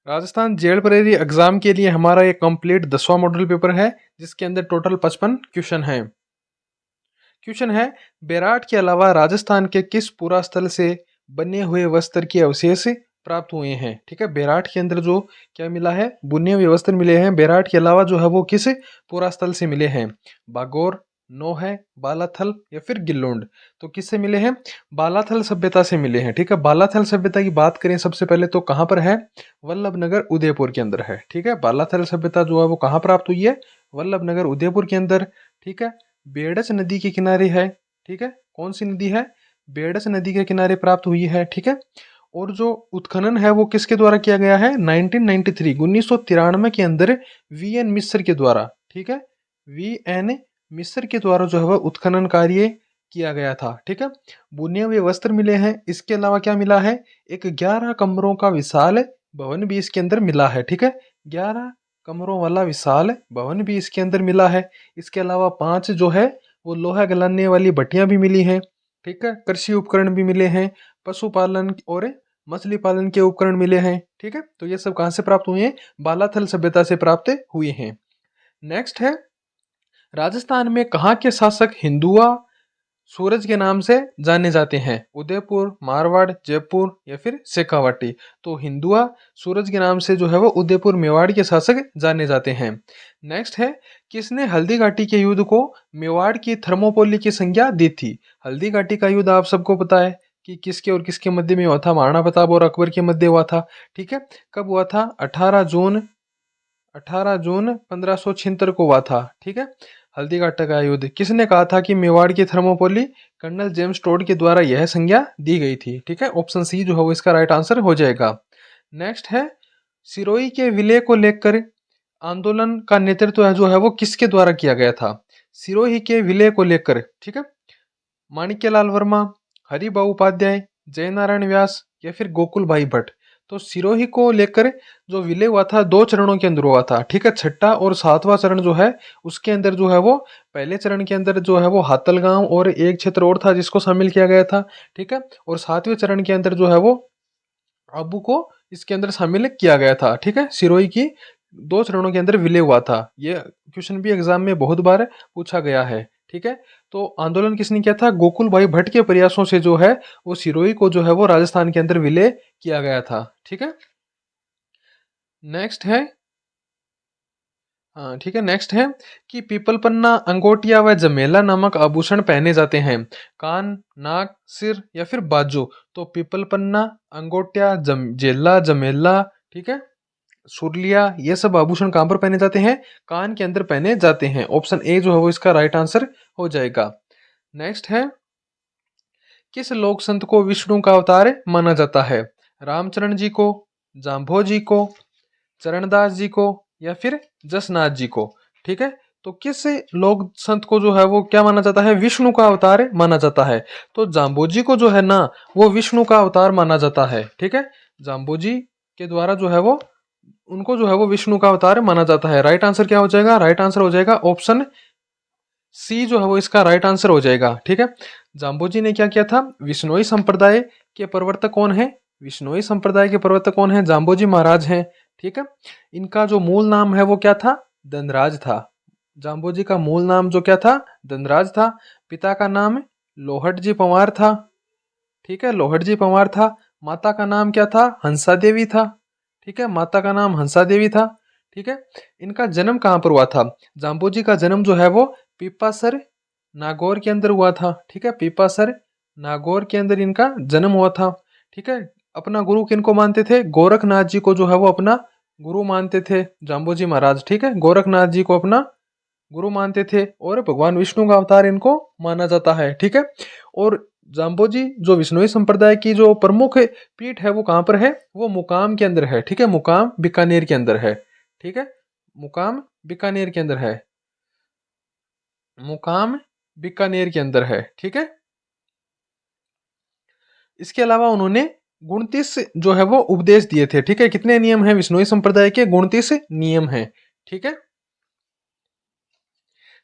Rajasthan jail prairie exam के लिए हमारा ये कंप्लीट 10वां मॉडल पेपर है, जिसके अंदर टोटल 55 क्वेश्चन है। क्वेश्चन है, बेराट के अलावा राजस्थान के किस पुरास्थल से बने हुए वस्त्र के अवशेष प्राप्त हुए हैं। ठीक है, बेराट के अंदर जो क्या मिला है, बुने हुए वस्त्र मिले हैं। बेराट के अलावा जो है वो किस पुरास्थल से मिले हैं, बागोर, नोह, बालाथल या फिर गिल्लोंड। तो किससे मिले हैं, बालाथल सभ्यता से मिले हैं। ठीक है, बालाथल सभ्यता की बात करें सबसे पहले तो कहाँ पर है, वल्लभ नगर उदयपुर के अंदर है। ठीक है, बालाथल सभ्यता जो है वो कहाँ प्राप्त हुई है, वल्लभ नगर उदयपुर के अंदर। ठीक है, बेडस नदी के किनारे है। ठीक है, कौन सी नदी है, बेडस नदी के किनारे प्राप्त हुई है। ठीक है, और जो उत्खनन है वो किसके द्वारा किया गया है, 1993 1993 के अंदर वीएन मिस्र के द्वारा। ठीक है, वीएन मिस्र के द्वारा जो है वह उत्खनन कार्य किया गया था। ठीक है, बुने हुए वस्त्र मिले हैं। इसके अलावा क्या मिला है, एक 11 कमरों का विशाल भवन भी इसके अंदर मिला है। ठीक है, 11 कमरों वाला विशाल भवन भी इसके अंदर मिला है। इसके अलावा 5 जो है वो लोहा गलाने वाली भट्टियां भी मिली हैं। ठीक है, कृषि उपकरण भी मिले हैं, पशुपालन और मछली पालन के उपकरण मिले हैं। ठीक है, तो ये सब कहाँ से प्राप्त हुए हैं, बालाथल सभ्यता से प्राप्त हुए हैं। नेक्स्ट है, राजस्थान में कहाँ के शासक हिंदुआ सूरज के नाम से जाने जाते हैं, उदयपुर, मारवाड़, जयपुर या फिर शेखावाटी। तो हिंदुआ सूरज के नाम से जो है वो उदयपुर मेवाड़ के शासक जाने जाते हैं। नेक्स्ट है, किसने हल्दी घाटी के युद्ध को मेवाड़ की थर्मोपोली की संज्ञा दी थी। हल्दी घाटी का युद्ध आप सबको पता है कि किसके और किसके मध्य में हुआ था, महाराणा प्रताप और अकबर के मध्य हुआ था। ठीक है, कब हुआ था, 18 जून 1576 को हुआ था। ठीक है, हल्दीघाटी का युद्ध। किसने कहा था कि मेवाड़ की थर्मोपोली, कर्नल जेम्स टोड के द्वारा यह संज्ञा दी गई थी। ठीक है, ऑप्शन सी जो है वो इसका राइट आंसर हो जाएगा। नेक्स्ट है, सिरोही के विलय को लेकर आंदोलन का नेतृत्व जो है वो किसके द्वारा किया गया था, सिरोही के विलय को लेकर। ठीक है, माणिक्यलाल वर्मा, हरिभाऊ उपाध्याय, जयनारायण व्यास या फिर गोकुल भाई भट्ट। तो सिरोही को लेकर जो विलय हुआ था 2 चरणों के अंदर हुआ था। ठीक है, छठा और 7वां चरण जो है उसके अंदर जो है वो, पहले चरण के अंदर जो है वो हातलगांव और एक क्षेत्र और था जिसको शामिल किया गया था। ठीक है, और 7वें चरण के अंदर जो है वो आबू को इसके अंदर शामिल किया गया था। ठीक है, सिरोही की 2 चरणों के अंदर विलय हुआ था। ये क्वेश्चन भी एग्जाम में बहुत बार पूछा गया है। ठीक है, तो आंदोलन किसने किया था, गोकुल भाई भट्ट के प्रयासों से जो है वो सिरोही को जो है वो राजस्थान के अंदर विलय किया गया था। ठीक है, नेक्स्ट है, हाँ ठीक है, नेक्स्ट है कि पीपल पन्ना, अंगोटिया व जमेला नामक आभूषण पहने जाते हैं, कान, नाक, सिर या फिर बाजू। तो पीपल पन्ना, अंगोटिया, जेला, जमेला, ठीक है, सुरलिया, ये सब आभूषण कहाँ पर पहने जाते हैं, कान के अंदर पहने जाते हैं। ऑप्शन ए जो है वो इसका राइट आंसर हो जाएगा। नेक्स्ट है, किस लोक संत को विष्णु का अवतार माना जाता है, रामचरण जी को, जाम्भो जी को, चरणदास जी को या फिर जसनाथ जी को। ठीक है, तो किस लोक संत को जो है वो क्या माना जाता है, विष्णु का अवतार माना जाता है। तो जाम्बोजी को जो है ना वो विष्णु का अवतार माना जाता है। ठीक है, जाम्बोजी के द्वारा जो है वो, उनको जो है वो विष्णु का अवतार माना जाता है। राइट आंसर क्या हो जाएगा, राइट आंसर हो जाएगा ऑप्शन सी जो है वो इसका राइट आंसर हो जाएगा। ठीक है, जाम्बोजी ने क्या किया था, विष्णोई संप्रदाय के प्रवर्तक कौन है, विष्णोई संप्रदाय के प्रवर्तक कौन है, जाम्बोजी महाराज हैं। ठीक है, इनका जो मूल नाम है वो क्या था, धनराज था। जाम्बोजी का मूल नाम जो क्या था, धनराज था। पिता का नाम लोहट जी पंवार था। ठीक है, लोहट जी पंवार था। माता का नाम क्या था, हंसा देवी था। ठीक है, माता का नाम हंसा देवी था। ठीक है, इनका जन्म कहाँ पर हुआ था, जाम्बोजी का जन्म जो है वो पीपासर नागौर के अंदर हुआ था। ठीक है, पीपासर नागौर के अंदर इनका जन्म हुआ था। ठीक है, अपना गुरु किनको मानते थे, गोरखनाथ जी को जो है वो अपना गुरु मानते थे जाम्बोजी महाराज। ठीक है, गोरखनाथ जी को अपना गुरु मानते थे और भगवान विष्णु का अवतार इनको माना जाता है। ठीक है, और जाम्बोजी जो विष्णुई संप्रदाय की जो प्रमुख पीठ है वो कहाँ पर है, वो मुकाम के अंदर है। ठीक है, मुकाम बीकानेर के अंदर है। ठीक है, मुकाम बीकानेर के अंदर है, मुकाम बीकानेर के अंदर है। ठीक है, इसके अलावा उन्होंने 29 जो है वो उपदेश दिए थे। ठीक है, कितने नियम हैं विष्णुई संप्रदाय के, 29 नियम हैं। ठीक है,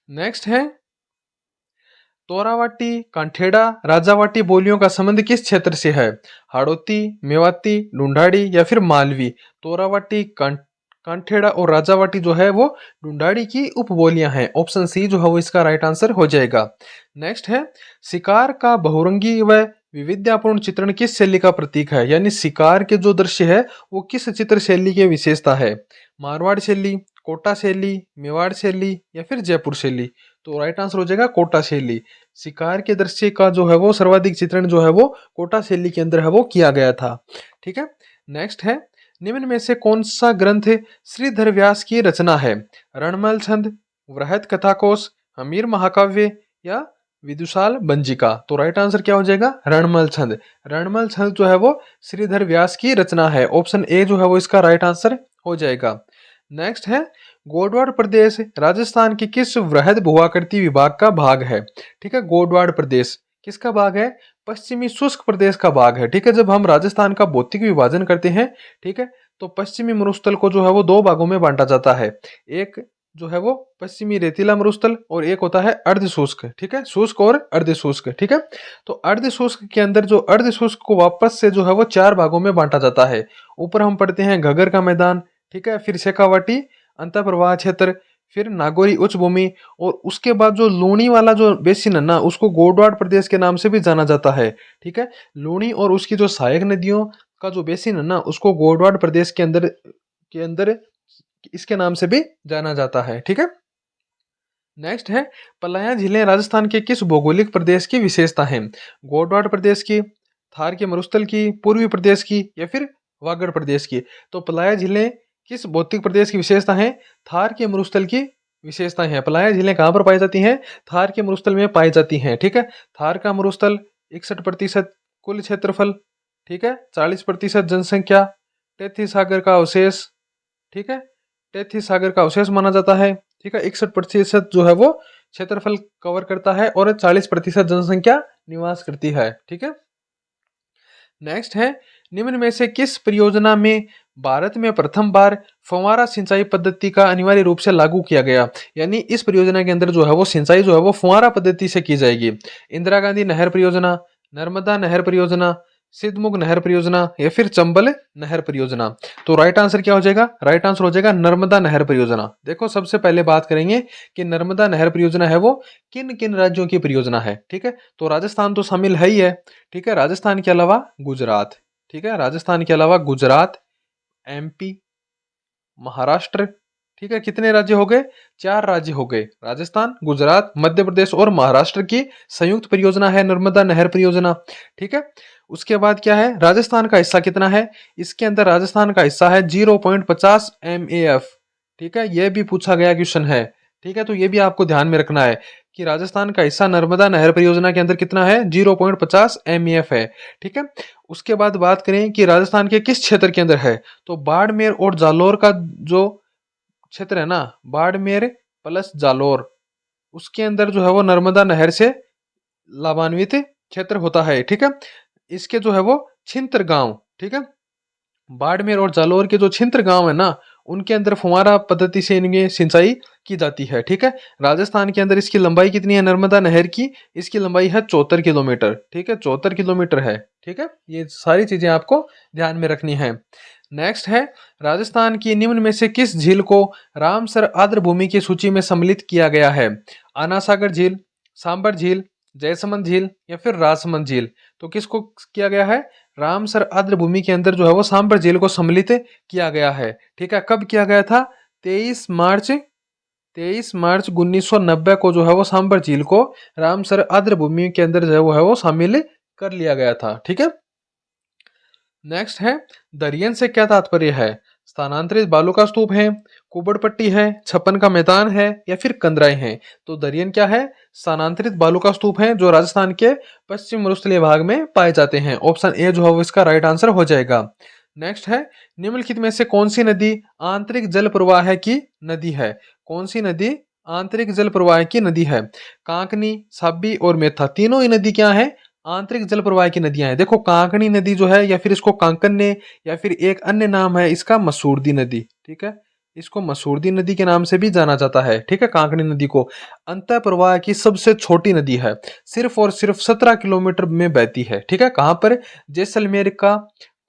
नेक्स्ट है, तोरावाटी, कांठेड़ा, राजावाटी बोलियों का संबंध किस क्षेत्र से है? हाड़ौती, मेवाती, ढूंढाड़ी या फिर मालवी? तोरावाटी, कांठेड़ा और राजावाटी जो है वो ढूंढाड़ी की उपबोलियां हैं। ऑप्शन सी जो है वो इसका राइट आंसर हो जाएगा। नेक्स्ट है, शिकार का बहुरंगी व विविधतापूर्ण चित्रण किस शैली का प्रतीक है? यानी शिकार के जो दृश्य है वो किस चित्र शैली की विशेषता है? मारवाड़ शैली, कोटा शैली, मेवाड़ शैली या फिर जयपुर शैली? तो राइट आंसर हो जाएगा कोटा शैली। शिकार के दृश्य का जो है वो सर्वाधिक चित्रण जो है वो कोटा शैली के अंदर है वो किया गया था। ठीक है। नेक्स्ट है, निम्न में से कौन सा ग्रंथ श्रीधर व्यास की रचना है? रणमल छंद, वृहत कथाकोश, हमीर महाकाव्य या विदुषाल बंजिका? तो राइट आंसर क्या हो जाएगा? रणमल छंद। रणमल छंद जो है वो श्रीधर व्यास की रचना है। ऑप्शन ए जो है वो इसका राइट आंसर हो जाएगा। नेक्स्ट है, गोडवाड़ प्रदेश राजस्थान के किस वृहद भूआकृति विभाग का भाग है? ठीक है, गोडवाड़ प्रदेश किसका भाग है? पश्चिमी शुष्क प्रदेश का भाग है। ठीक है, जब हम राजस्थान का भौतिक विभाजन करते हैं, ठीक है, तो पश्चिमी मरुस्थल को जो है वो दो भागों में बांटा जाता है। एक जो है वो पश्चिमी रेतीला मरुस्थल और एक होता है अर्ध शुष्क। ठीक है, शुष्क और अर्ध शुष्क। ठीक है, तो अर्ध शुष्क के अंदर जो अर्ध शुष्क को वापस से जो है वो चार भागों में बांटा जाता है। ऊपर हम पढ़ते हैं घगर का मैदान, ठीक है, फिर शेखावाटी अंतःप्रवाह क्षेत्र, फिर नागौरी उच्च भूमि, और उसके बाद जो लूणी वाला जो बेसिन है ना उसको गोडवाड़ प्रदेश के नाम से भी जाना जाता है। ठीक है, लूणी और उसकी जो सहायक नदियों का जो बेसिन है ना उसको गोडवाड़ प्रदेश के अंदर इसके नाम से भी जाना जाता है। ठीक है। नेक्स्ट है, पलाया झीलें राजस्थान के किस भौगोलिक प्रदेश की विशेषता है? गोडवाड़ प्रदेश की, थार के मरुस्थल की, पूर्वी प्रदेश की या फिर वागड़ प्रदेश की? तो पलाया झीलें किस भौतिक प्रदेश की विशेषता है? थार के मरुस्थल की विशेषता है। पलाया झीलें कहाँ पर पाई जाती हैं? थार के मरुस्थल में पाई जाती हैं। ठीक है, थार का मरुस्थल 61% कुल क्षेत्रफल, ठीक है, 40% जनसंख्या, टेथी सागर का अवशेष, ठीक है, टेथी सागर का अवशेष माना जाता है। ठीक है, 61% जो है वो क्षेत्रफल कवर करता है और 40% जनसंख्या निवास करती है। ठीक है। नेक्स्ट है, निम्न में से किस परियोजना में भारत में प्रथम बार फव्वारा सिंचाई पद्धति का अनिवार्य रूप से लागू किया गया? यानी इस परियोजना के अंदर जो है वो सिंचाई जो है वो फव्वारा पद्धति से की जाएगी। इंदिरा गांधी नहर परियोजना, नर्मदा नहर परियोजना, सिद्धमुख नहर परियोजना या फिर चंबल नहर परियोजना? तो राइट आंसर क्या हो जाएगा? राइट आंसर हो जाएगा नर्मदा नहर परियोजना। देखो, सबसे पहले बात करेंगे कि नर्मदा नहर परियोजना है वो किन किन राज्यों की परियोजना है। ठीक है, तो राजस्थान तो शामिल है ही है। ठीक है, राजस्थान के अलावा गुजरात, ठीक है, राजस्थान के अलावा गुजरात, एमपी, महाराष्ट्र, ठीक है, कितने राज्य हो गए? 4 राज्य हो गए। राजस्थान, गुजरात, मध्य प्रदेश और महाराष्ट्र की संयुक्त परियोजना है नर्मदा नहर परियोजना। ठीक है, उसके बाद क्या है? राजस्थान का हिस्सा कितना है? इसके अंदर राजस्थान का हिस्सा है 0.50 MAF। ठीक है, यह भी पूछा गया क्वेश्चन है। ठीक है, तो ये भी आपको ध्यान में रखना है कि राजस्थान का हिस्सा नर्मदा नहर परियोजना के अंदर कितना है? 0.50 MAF है। ठीक है, उसके बाद बात करें कि राजस्थान के किस क्षेत्र के अंदर है, तो बाड़मेर और जालोर का जो क्षेत्र है ना, बाड़मेर प्लस जालोर, उसके अंदर जो है वो नर्मदा नहर से लाभान्वित क्षेत्र होता है। ठीक है, इसके जो है वो छिंत्र गांव, ठीक है, बाड़मेर और जालोर के जो छिंत्र गांव है ना उनके अंदर फुहारा पद्धति से इनकी सिंचाई की जाती है। ठीक है, राजस्थान के अंदर इसकी लंबाई कितनी है नर्मदा नहर की? इसकी लंबाई है 74 किलोमीटर। ठीक है, 74 किलोमीटर है। ठीक है, ये सारी चीजें आपको ध्यान में रखनी है। नेक्स्ट है, राजस्थान की निम्न में से किस झील को रामसर आर्द्र भूमि की सूची में सम्मिलित किया गया है? आना सागर झील, सांबर झील, जयसमंद झील या फिर राजसमंद झील? तो किसको किया गया है? रामसर आर्द्र भूमि के अंदर जो है वो सांबर झील को सम्मिलित किया गया है। ठीक है, कब किया गया था? 23 मार्च 1990 को जो है वो सांबर झील को रामसर आर्द्र भूमि के अंदर जो है वो शामिल कर लिया गया था। ठीक है। नेक्स्ट है, दरियन से क्या तात्पर्य है? स्थानांतरित बालू का स्तूप है, कुबड़पट्टी है, छप्पन का मैदान है या फिर कंदराएं हैं? तो दरियन क्या है? स्थानांतरित बालू का स्तूप है जो राजस्थान के पश्चिम मरुस्थलीय भाग में पाए जाते हैं। ऑप्शन ए जो है वो इसका राइट आंसर हो जाएगा। नेक्स्ट है, निम्नलिखित में से कौन सी नदी आंतरिक जल प्रवाह की नदी है? कौन सी नदी आंतरिक जल प्रवाह की नदी है? कांकनी, साबी और मेथा, तीनों ही नदी क्या है? आंतरिक जल प्रवाह की नदियां हैं। देखो, कांकनी नदी जो है या फिर इसको कांकन्य या फिर एक अन्य नाम है इसका मसूरदी नदी। ठीक है, इसको मसूरदी नदी के नाम से भी जाना जाता है, ठीक है। कांकड़ी नदी को अंतः प्रवाह की सबसे छोटी नदी है, सिर्फ और सिर्फ 17 किलोमीटर में बहती है, ठीक है। कहाँ पर? जैसलमेर का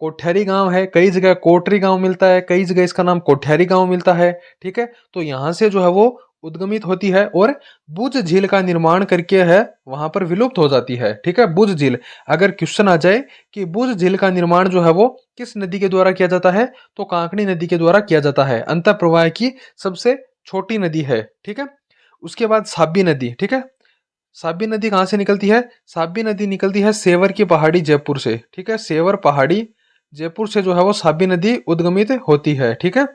कोठैरी गांव है, कई जगह कोटरी गांव मिलता है, कई जगह इसका नाम कोठैरी गांव मिलता है, ठीक है। तो यहाँ से जो है वो उद्गमित होती है और बुझ झील का निर्माण करके है वहां पर विलुप्त हो जाती है, ठीक है। बुझ झील, अगर क्वेश्चन आ जाए कि बुझ झील का निर्माण जो है वो किस नदी के द्वारा किया जाता है, तो कांकड़ी नदी के द्वारा किया जाता है। अंतः प्रवाह की सबसे छोटी नदी है, ठीक है। उसके बाद साबी नदी, ठीक है। साबी नदी कहाँ से निकलती है? साबी नदी निकलती है सेवर की पहाड़ी जयपुर से, ठीक है। सेवर पहाड़ी जयपुर से जो है वो साबी नदी उद्गमित होती है, ठीक है।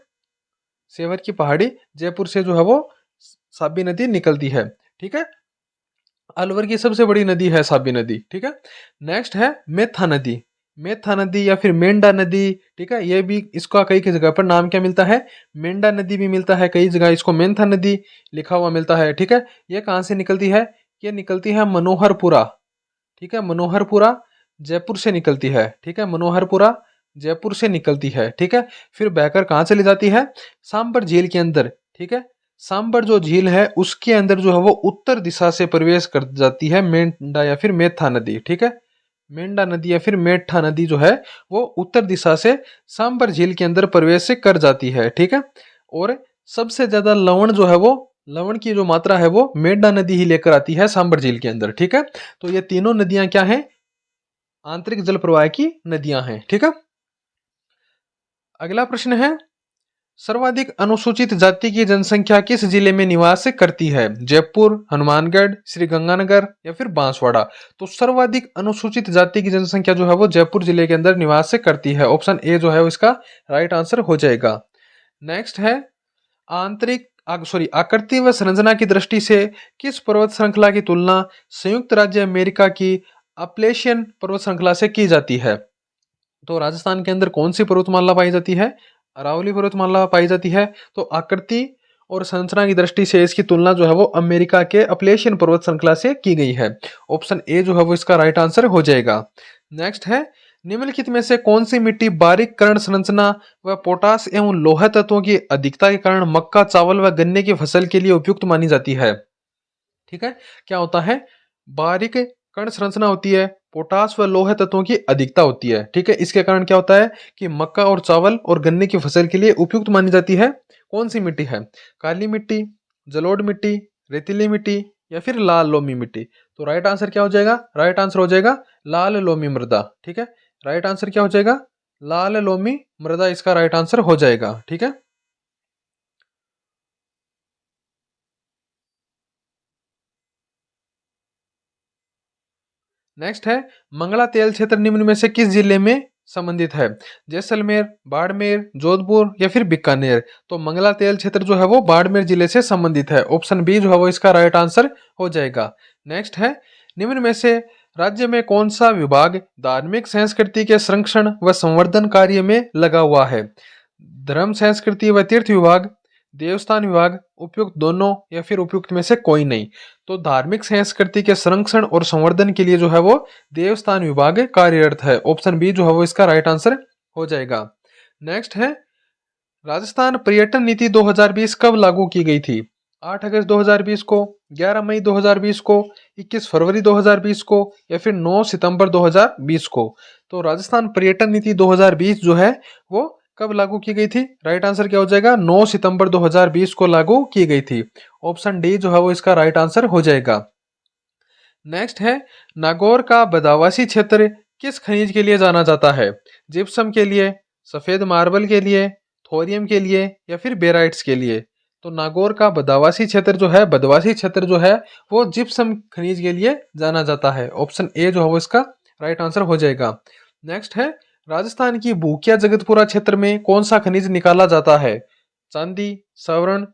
सेवर की पहाड़ी जयपुर से जो है वो साबी नदी निकलती है, ठीक है। अलवर की सबसे बड़ी नदी है साबी नदी, ठीक है। नेक्स्ट है मेथा नदी। मेथा नदी या फिर मेंढा नदी, ठीक है। ये भी इसका कई कई जगह पर नाम क्या मिलता है? मेंढा नदी भी मिलता है, कई जगह इसको मेंथा नदी लिखा हुआ मिलता है, ठीक है। ये कहाँ से निकलती है? ये निकलती है मनोहरपुरा, ठीक है। मनोहरपुरा जयपुर से निकलती है, ठीक है। मनोहरपुरा जयपुर से निकलती है, ठीक है। फिर बहकर कहाँ चली जाती है? सांबर झील के अंदर, ठीक है। सांबर जो झील है उसके अंदर जो है वो उत्तर दिशा से प्रवेश कर जाती है मेंढा या फिर मेथा नदी, ठीक है। मेंढा नदी या फिर मेठा नदी जो है वो उत्तर दिशा से सांबर झील के अंदर प्रवेश कर जाती है, ठीक है। और सबसे ज्यादा लवण जो है वो लवण की जो मात्रा है वो मेंढा नदी ही लेकर आती है सांबर झील के अंदर, ठीक है। तो ये तीनों नदियां क्या हैं? आंतरिक जल प्रवाह की नदियां हैं, ठीक है। अगला प्रश्न है, सर्वाधिक अनुसूचित जाति की जनसंख्या किस जिले में निवास करती है? जयपुर, हनुमानगढ़, श्री गंगानगर या फिर बांसवाड़ा? तो सर्वाधिक अनुसूचित जाति की जनसंख्या जो है वो जयपुर जिले के अंदर निवास करती है। ऑप्शन ए जो है वो इसका राइट आंसर हो जाएगा। नेक्स्ट है, आकृति व संरचना की दृष्टि से किस पर्वत श्रृंखला की तुलना संयुक्त राज्य अमेरिका की अपलेशियन पर्वत श्रृंखला से की जाती है? तो राजस्थान के अंदर कौन सी पर्वतमाला पाई जाती है? अरावली पर्वतमाला पाई जाती है। तो आकृति और संरचना की दृष्टि से इसकी तुलना जो है वो अमेरिका के अपलेशियन पर्वत श्रृंखला से की गई है। ऑप्शन ए जो है वो इसका राइट आंसर हो जाएगा। नेक्स्ट है, निम्नलिखित में से कौन सी मिट्टी बारीक कण संरचना व पोटास एवं लोह तत्वों की अधिकता के कारण मक्का, चावल व गन्ने की फसल के लिए उपयुक्त मानी जाती है? ठीक है, क्या होता है? बारीक कण संरचना होती है, पोटास व लोह तत्वों की अधिकता होती है, ठीक है। इसके कारण क्या होता है कि मक्का और चावल और गन्ने की फसल के लिए उपयुक्त मानी जाती है। कौन सी मिट्टी है? काली मिट्टी, जलोढ़ मिट्टी, रेतीली मिट्टी या फिर लाल लोमी मिट्टी? तो राइट आंसर क्या हो जाएगा? राइट आंसर हो जाएगा लाल लोमी मृदा, ठीक है। राइट आंसर क्या हो जाएगा? लाल लोमी मृदा इसका राइट आंसर हो जाएगा, ठीक है। नेक्स्ट है, मंगला तेल क्षेत्र निम्न में से किस जिले में संबंधित है? जैसलमेर, बाड़मेर, जोधपुर या फिर बीकानेर? तो मंगला तेल क्षेत्र जो है वो बाड़मेर जिले से संबंधित है। ऑप्शन बी जो है वो इसका राइट आंसर हो जाएगा। नेक्स्ट है, निम्न में से राज्य में कौन सा विभाग धार्मिक संस्कृति के संरक्षण व संवर्धन कार्य में लगा हुआ है? धर्म संस्कृति व तीर्थ विभाग, देवस्थान विभाग, उपयुक्त दोनों या फिर उपयुक्त में से कोई नहीं? तो धार्मिक संस्कृति के संरक्षण और संवर्धन के लिए जो है वो देवस्थान विभाग कार्यरत है। ऑप्शन बी जो है वो इसका राइट आंसर हो जाएगा। नेक्स्ट है, राजस्थान पर्यटन नीति 2020 कब लागू की गई थी? 8 अगस्त 2020 को, 11 मई 2020 को, 21 फरवरी 2020 को या फिर 9 सितंबर 2020 को? तो राजस्थान पर्यटन नीति 2020 जो है वो कब लागू की गई थी? राइट आंसर क्या हो जाएगा? 9 सितंबर 2020 को लागू की गई थी। ऑप्शन डी जो है वो इसका राइट आंसर हो जाएगा। नेक्स्ट है, नागौर का बदावासी क्षेत्र किस खनिज के लिए जाना जाता है? जिप्सम के लिए, सफेद मार्बल के लिए, थोरियम के लिए या फिर बेराइट्स के लिए? तो नागौर का बदावासी क्षेत्र जो है, बदवासी क्षेत्र जो है वो जिप्सम खनिज के लिए जाना जाता है। ऑप्शन ए जो है वो इसका राइट आंसर हो जाएगा। नेक्स्ट है, राजस्थान की भूकिया जगतपुरा क्षेत्र में कौन सा खनिज निकाला जाता है? चांदी, सवर्ण,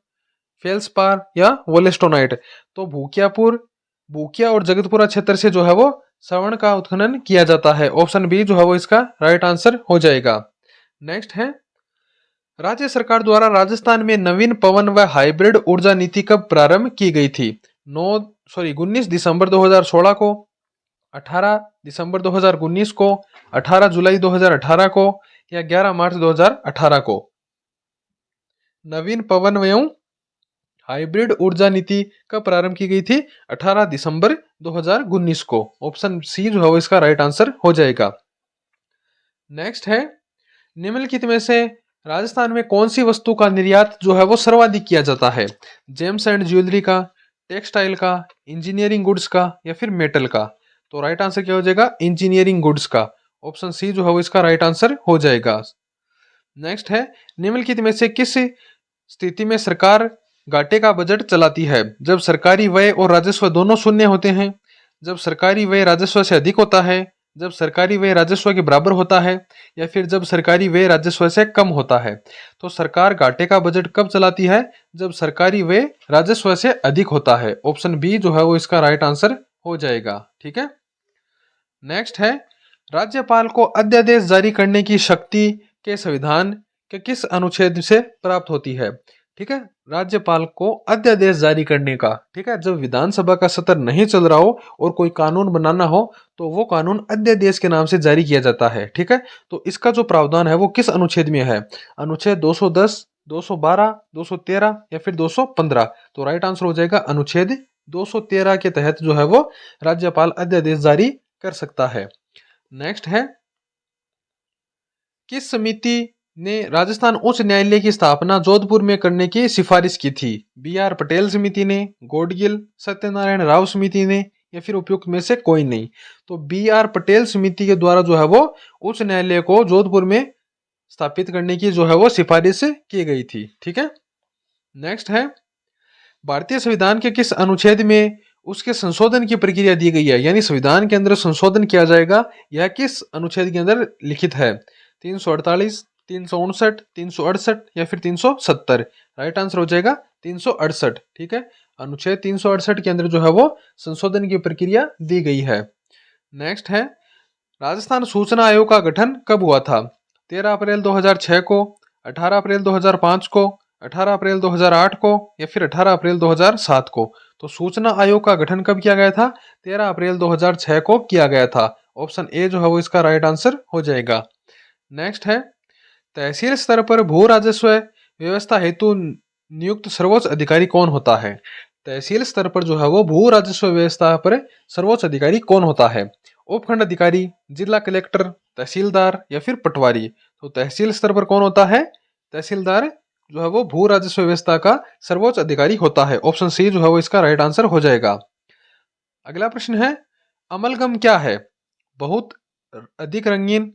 फेल्सपार या वोलेस्टोनाइट? तो भूकिया और जगतपुरा क्षेत्र से जो है वो स्वर्ण का उत्खनन किया जाता है। ऑप्शन बी जो है वो इसका राइट आंसर हो जाएगा। नेक्स्ट है, राज्य सरकार द्वारा राजस्थान में नवीन पवन व हाइब्रिड ऊर्जा नीति कब प्रारंभ की गई थी? 19 दिसंबर 2016 को, 18 दिसंबर 2019 को, 18 जुलाई 2018 को या 11 मार्च 2018 को? नवीन पवन एवं हाइब्रिड ऊर्जा नीति कब प्रारंभ की गई थी? 18 दिसंबर 2019 को। ऑप्शन सी जो है वो इसका राइट आंसर हो जाएगा। नेक्स्ट है, निम्नलिखित में से राजस्थान में कौन सी वस्तु का निर्यात जो है वो सर्वाधिक किया जाता है? जेम्स एंड ज्वेलरी का, टेक्सटाइल का, इंजीनियरिंग गुड्स का या फिर मेटल का? तो राइट आंसर क्या हो जाएगा? इंजीनियरिंग गुड्स का। ऑप्शन सी जो है वो इसका राइट आंसर हो जाएगा। नेक्स्ट है, निम्नलिखित में से किस स्थिति में सरकार घाटे का बजट चलाती है? जब सरकारी व्यय और राजस्व दोनों शून्य होते हैं, जब सरकारी व्यय राजस्व से अधिक होता है, जब सरकारी व्यय राजस्व के बराबर होता है या फिर जब सरकारी व्यय राजस्व से कम होता है? तो सरकार घाटे का बजट कब चलाती है? जब सरकारी व्यय राजस्व से अधिक होता है। ऑप्शन बी जो है वो इसका राइट आंसर हो जाएगा। ठीक है। नेक्स्ट है, राज्यपाल को अध्यादेश जारी करने की शक्ति के संविधान के किस अनुच्छेद से प्राप्त होती है? ठीक है, राज्यपाल को अध्यादेश जारी करने का, ठीक है, जब विधानसभा का सत्र नहीं चल रहा हो और कोई कानून बनाना हो तो वो कानून अध्यादेश के नाम से जारी किया जाता है। ठीक है, तो इसका जो प्रावधान है वो किस अनुच्छेद में है? अनुच्छेद 210, 212, 213 या फिर 215? तो राइट आंसर हो जाएगा अनुच्छेद 213 के तहत जो है वो राज्यपाल अध्यादेश जारी कर सकता है। नेक्स्ट है, किस समिति ने राजस्थान उच्च न्यायालय की स्थापना जोधपुर में करने की सिफारिश की थी? बी आर पटेल समिति ने, गोडगिल सत्यनारायण राव समिति ने या फिर उपयुक्त में से कोई नहीं? तो बी आर पटेल समिति के द्वारा जो है वो उच्च न्यायालय को जोधपुर में स्थापित करने की जो है वो सिफारिश की गई थी। ठीक है। नेक्स्ट है, भारतीय संविधान के किस अनुच्छेद में उसके संशोधन की प्रक्रिया दी गई है? यानी संविधान के अंदर संशोधन किया जाएगा, यह किस अनुच्छेद के अंदर लिखित है? 348, 359, 368 या फिर 370? राइट आंसर हो जाएगा 368। ठीक है, अनुच्छेद 368 के अंदर जो है वो संशोधन की प्रक्रिया दी गई है। नेक्स्ट है, राजस्थान सूचना आयोग का गठन कब हुआ था? 13 अप्रैल 2006 को, 18 अप्रैल 2005 को, 18 अप्रैल 2008 को या फिर 18 अप्रैल 2007 को? तो सूचना आयोग का गठन कब किया गया था? 13 अप्रैल 2006 को किया गया था। ऑप्शन ए जो है वो इसका राइट आंसर हो जाएगा। नेक्स्ट है, तहसील स्तर पर भू राजस्व व्यवस्था हेतु नियुक्त सर्वोच्च अधिकारी कौन होता है? तहसील स्तर पर जो है वो भू राजस्व व्यवस्था पर सर्वोच्च अधिकारी कौन होता है? उपखंड अधिकारी, जिला कलेक्टर, तहसीलदार या फिर पटवारी? तो तहसील स्तर पर कौन होता है? तहसीलदार जो है वो भू राजस्व व्यवस्था का सर्वोच्च अधिकारी होता है। ऑप्शन सी जो है वो इसका राइट आंसर हो जाएगा। अगला प्रश्न है, अमलगम क्या है? बहुत अधिक रंगीन,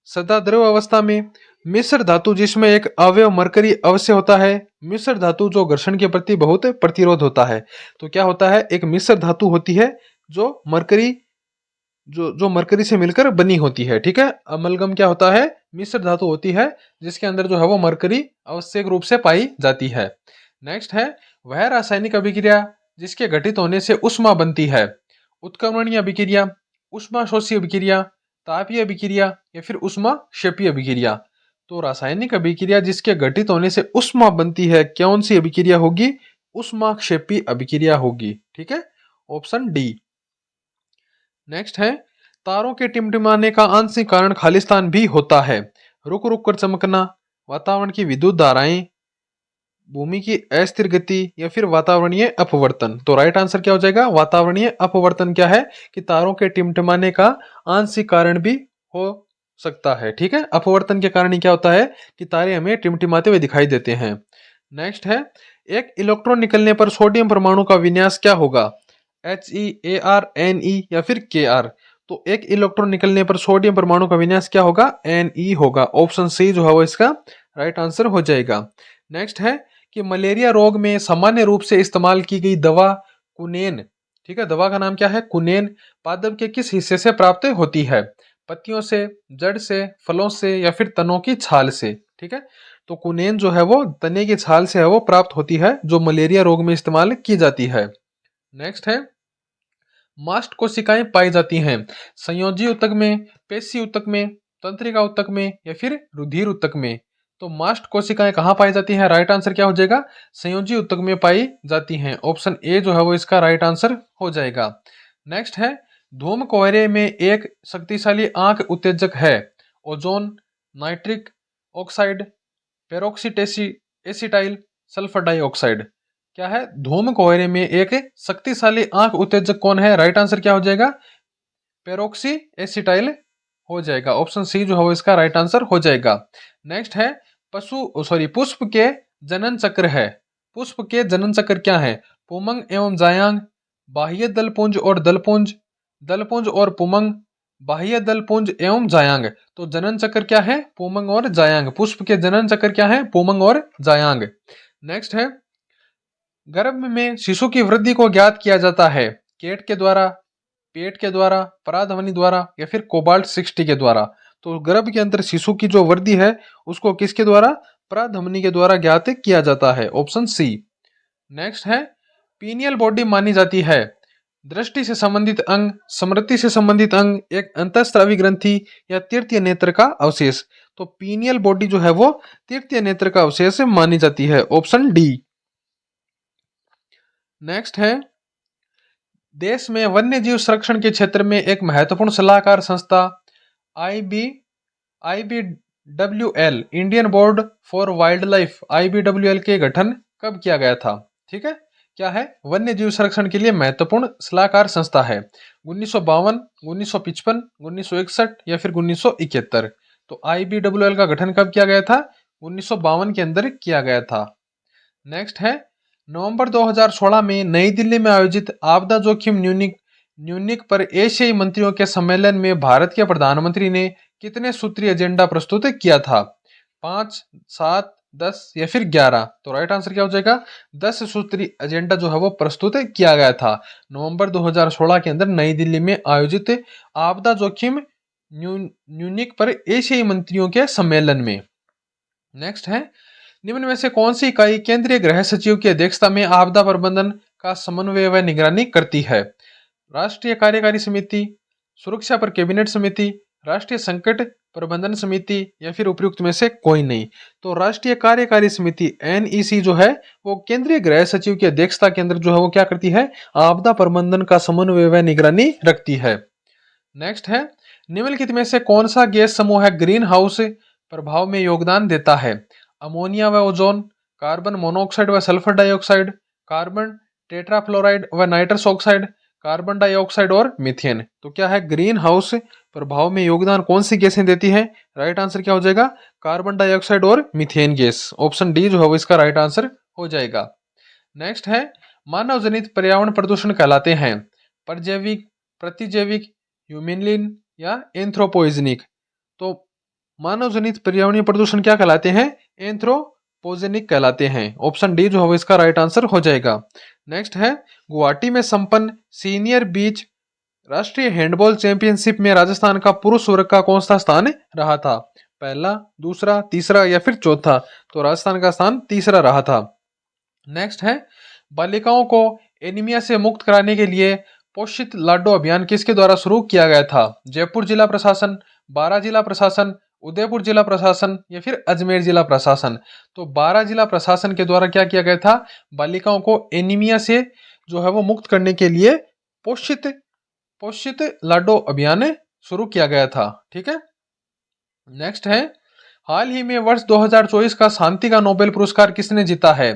सदा द्रव अवस्था में, मिश्र धातु जिसमें एक अवयव मरकरी अवश्य होता है, मिश्र धातु जो घर्षण के प्रति बहुत प्रतिरोध होता है? तो क्या होता है? एक मिश्र धातु होती है जो मरकरी जो मरकरी से मिलकर बनी होती है। ठीक है, अमलगम क्या होता है? मिश्र धातु होती है जिसके अंदर जो है वो मरकरी आवश्यक रूप से पाई जाती है। नेक्स्ट है, वह रासायनिक अभिक्रिया जिसके घटित होने से उष्मा बनती है? उत्क्रमणीय अभिक्रिया, उष्मा शोषी अभिक्रिया, तापीय अभिक्रिया या फिर उष्मा क्षेपीय अभिक्रिया? तो रासायनिक अभिक्रिया जिसके घटित होने से उष्मा बनती है, कौन सी अभिक्रिया होगी? उष्मा क्षेपी अभिक्रिया होगी। ठीक है, ऑप्शन डी। नेक्स्ट है, तारों के टिमटिमाने का आंशिक कारण खालिस्तान भी होता है? रुक रुक कर चमकना, वातावरण की विद्युत धाराएं, भूमि की अस्थिर गति या फिर वातावरणीय अपवर्तन? तो राइट आंसर क्या हो जाएगा? वातावरणीय अपवर्तन क्या है कि तारों के टिमटिमाने का आंशिक कारण भी हो सकता है। ठीक है, अपवर्तन के कारण ही क्या होता है कि तारे हमें टिमटिमाते हुए दिखाई देते हैं। नेक्स्ट है, एक इलेक्ट्रॉन निकलने पर सोडियम परमाणु का विन्यास क्या होगा? HeArNe या फिर Kr? तो एक इलेक्ट्रॉन निकलने पर सोडियम परमाणु का विन्यास क्या होगा? Ne होगा। ऑप्शन सी जो है वो इसका राइट आंसर हो जाएगा। नेक्स्ट है कि मलेरिया रोग में सामान्य रूप से इस्तेमाल की गई दवा कुनेन, ठीक है, दवा का नाम क्या है? कुनेन, पादप के किस हिस्से से प्राप्त होती है? पत्तियों से, जड़ से, फलों से या फिर तनों की छाल से? ठीक है, तो कुनेन जो है वो तने की छाल से है वो प्राप्त होती है जो मलेरिया रोग में इस्तेमाल की जाती है। नेक्स्ट है, मास्ट कोशिकाएं पाई जाती हैं संयोजी ऊतक में, पेशी ऊतक में, तंत्रिका ऊतक में या फिर रुधिर ऊतक में? तो मास्ट कोशिकाएं कहाँ पाई जाती हैं? राइट आंसर क्या हो जाएगा? संयोजी ऊतक में पाई जाती हैं। ऑप्शन ए जो है वो इसका राइट आंसर हो जाएगा। नेक्स्ट है, धूम कोहरे में एक शक्तिशाली आंख उत्तेजक है? ओजोन, नाइट्रिक ऑक्साइड, पेरोक्सीटेसी एसिटाइल सल्फर डाइऑक्साइड। क्या है? धूम कोहरे में एक शक्तिशाली आंख उत्तेजक कौन है? राइट आंसर क्या हो जाएगा? पेरोक्सी एसिटाइल हो जाएगा। ऑप्शन सी जो है वो इसका राइट आंसर हो जाएगा। नेक्स्ट है पुष्प के जनन चक्र है। पुष्प के जनन चक्र क्या है? पुमंग एवं जायांग, बाह्य दलपुंज और दलपुंज, दलपुंज और पुमंग, बाह्य दलपुंज एवं जायांग। तो जनन चक्र क्या है? पुमंग और जायांग। पुष्प के जनन चक्र क्या है? पुमंग और जायांग। नेक्स्ट है गर्भ में शिशु की वृद्धि को ज्ञात किया जाता है केट के द्वारा, पेट के द्वारा, पराध्वनि द्वारा या फिर कोबाल्ट 60 के द्वारा। तो गर्भ के अंदर शिशु की जो वृद्धि है उसको किसके द्वारा? पराध्वनि के द्वारा ज्ञात किया जाता है। Option C. नेक्स्ट है पीनियल बॉडी मानी जाती है दृष्टि से संबंधित अंग, स्मृति से संबंधित अंग, एक अंतःस्रावी ग्रंथि या तृतीय नेत्र का अवशेष। तो पीनियल बॉडी जो है वो तृतीय नेत्र का अवशेष मानी जाती है। Option D. नेक्स्ट है देश में वन्य जीव संरक्षण के क्षेत्र में एक महत्वपूर्ण सलाहकार संस्था IB IBWL Indian Board for wildlife IBWL के गठन कब किया गया था? ठीक है, क्या है? वन्य जीव संरक्षण के लिए महत्वपूर्ण सलाहकार संस्था है। 1952, 1955, 1961 या फिर 1971। तो आईबीडब्ल्यूएल का गठन कब किया गया था? 1952 के अंदर किया गया था। नेक्स्ट है नवंबर 2016 में नई दिल्ली में आयोजित आपदा जोखिम न्यूनिक पर एशियाई मंत्रियों के सम्मेलन में भारत के प्रधानमंत्री ने कितने सूत्रीय एजेंडा प्रस्तुत किया था? 5, 7, 10 या फिर 11। तो राइट आंसर क्या हो जाएगा? 10 सूत्रीय एजेंडा जो है वो प्रस्तुत किया गया था नवंबर 2016 के अंदर नई दिल्ली में आयोजित आपदा जोखिम न्यूनिक पर एशियाई मंत्रियों के सम्मेलन में। नेक्स्ट है निम्न में से कौन सी इकाई केंद्रीय गृह सचिव की अध्यक्षता में आपदा प्रबंधन का समन्वय व निगरानी करती है? राष्ट्रीय कार्यकारी समिति, सुरक्षा पर कैबिनेट समिति, राष्ट्रीय संकट प्रबंधन समिति या फिर उपयुक्त में से कोई नहीं। तो राष्ट्रीय कार्यकारी समिति एनईसी जो है वो केंद्रीय गृह सचिव की अध्यक्षता के अंदर जो है वो क्या करती है? आपदा प्रबंधन का समन्वय व निगरानी रखती है। नेक्स्ट है निम्नलिखित में से कौन सा गैस समूह है ग्रीन हाउस प्रभाव में योगदान देता है? अमोनिया व ओजोन, कार्बन मोनोऑक्साइड व सल्फर डाइऑक्साइड, कार्बन टेट्राफ्लोराइड व नाइट्रस ऑक्साइड, कार्बन डाइऑक्साइड और मीथेन। तो क्या है? ग्रीन हाउस प्रभाव में योगदान कौन सी गैसें देती है? राइट आंसर क्या हो जाएगा? कार्बन डाइऑक्साइड और मीथेन गैस। ऑप्शन डी जो है वो इसका राइट आंसर हो जाएगा। नेक्स्ट है मानव जनित पर्यावरण प्रदूषण कहलाते हैं परजैविक, प्रतिजैविक, ह्यूमिनलिन या एंथ्रोपोइजनिक। तो मानव जनित पर्यावरणीय प्रदूषण क्या कहलाते हैं? एंथ्रोपोजेनिक कहलाते हैं। ऑप्शन डी जो है इसका राइट आंसर हो जाएगा। नेक्स्ट है गुवाहाटी में संपन्न सीनियर बीच राष्ट्रीय हैंडबॉल चैंपियनशिप में राजस्थान का पुरुष वर्ग का कौन सा स्थान रहा था? पहला, दूसरा, तीसरा या फिर चौथा? तो राजस्थान का स्थान तीसरा रहा था। नेक्स्ट है बालिकाओं को एनीमिया से मुक्त कराने के लिए पोषित लाडो अभियान किसके द्वारा शुरू किया गया था? जयपुर जिला प्रशासन, बारां जिला प्रशासन, उदयपुर जिला प्रशासन या फिर अजमेर जिला प्रशासन? तो बारां जिला प्रशासन के द्वारा क्या किया गया था? बालिकाओं को एनीमिया से जो है वो मुक्त करने के लिए पोषित लाडो अभियान शुरू किया गया था। ठीक है। नेक्स्ट है हाल ही में वर्ष 2024 का शांति का नोबेल पुरस्कार किसने जीता है?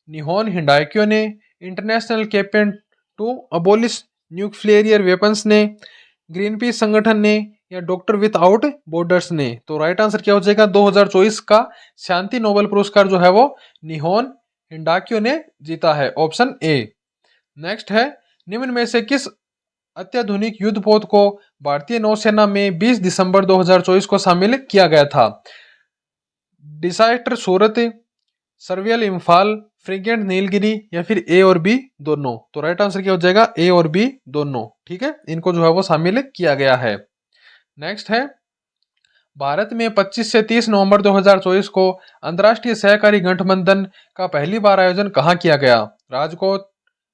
निहोन हिंडाइक्यो ने, international campaign to abolish nuclear weapons ने, ग्रीन पीस संगठन ने या डॉक्टर विदाउट बॉर्डर्स ने? तो राइट आंसर क्या हो जाएगा? 2024 का शांति नोबेल पुरस्कार जो है वो निहोन हिंडाक्यो ने जीता है। Option A. नेक्स्ट है निम्न में से किस अत्याधुनिक युद्धपोत को भारतीय नौसेना में 20 दिसंबर 2024 को शामिल किया गया था? डिसास्टर सूरत, सर्वियल इम्फाल, फ्रिगेंट नीलगिरी या फिर ए और बी दोनों? तो राइट आंसर क्या हो जाएगा? ए और बी दोनों। ठीक है, इनको जो है वो शामिल किया गया है। नेक्स्ट है भारत में 25 से 30 नवंबर 2024 को अंतर्राष्ट्रीय सहकारी गठबंधन का पहली बार आयोजन कहाँ किया गया? राजकोट,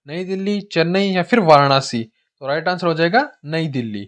नई दिल्ली, चेन्नई या फिर वाराणसी? तो राइट आंसर हो जाएगा नई दिल्ली।